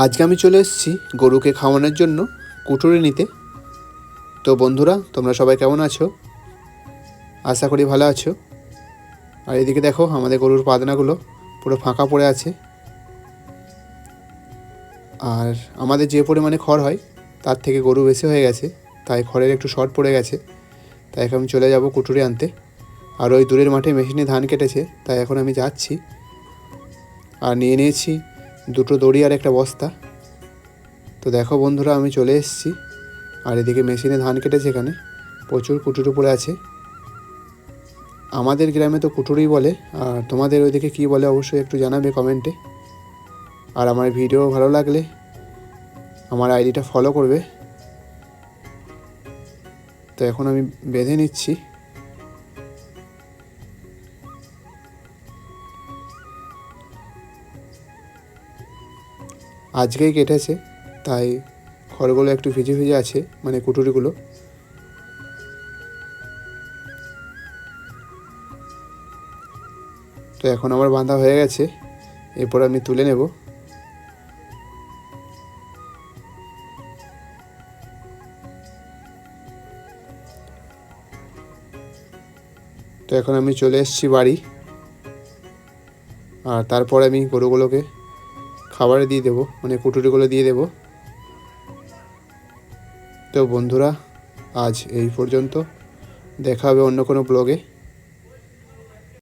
আজকে আমি চলে এসেছি গরুকে খাওয়ানোর জন্য কুটুরি নিতে। তো বন্ধুরা, তোমরা সবাই কেমন আছো? আশা করি ভালো আছো। আর এদিকে দেখো, আমাদের গরুর পাদনাগুলো পুরো ফাঁকা পড়ে আছে। আর আমাদের যে পরিমাণে খড় হয় তার থেকে গরু বেশি হয়ে গেছে, তাই খড়ের একটু শর্ট পড়ে গেছে। তাই এখন আমি চলে যাব কুটুরি আনতে। আর ওই দূরের মাঠে মেশিনে ধান কেটেছে, তাই এখন আমি যাচ্ছি। আর নিয়ে নিয়েছি দুটো দড়ি আর একটা বস্তা। তো দেখো বন্ধুরা, আমি চলে এসেছি। আর এদিকে মেশিনে ধান কেটেছে, এখানে প্রচুর কুটুরি পড়ে আছে। আমাদের গ্রামে তো কুটুরি বলে, আর তোমাদের ওইদিকে কী বলে অবশ্যই একটু জানাবে কমেন্টে। আর আমার ভিডিও ভালো লাগলে আমার আইডিটা ফলো করবে। তো এখন আমি বেঁধে নিচ্ছি। আজকেই কেটেছে, তাই খড়গুলো একটু ভিজে ভিজে আছে, মানে কুটুরিগুলো। তো এখন আমার বাঁধা হয়ে গেছে, এরপর আমি তুলে নেব। তো এখন আমি চলে এসেছি বাড়ি। আর তারপর আমি গরুগুলোকে খাবারে দিয়ে দেবো, মানে কুটুরিগুলো দিয়ে দেবো। তো বন্ধুরা, আজ এই পর্যন্ত। দেখা হবে অন্য কোনো ব্লগে।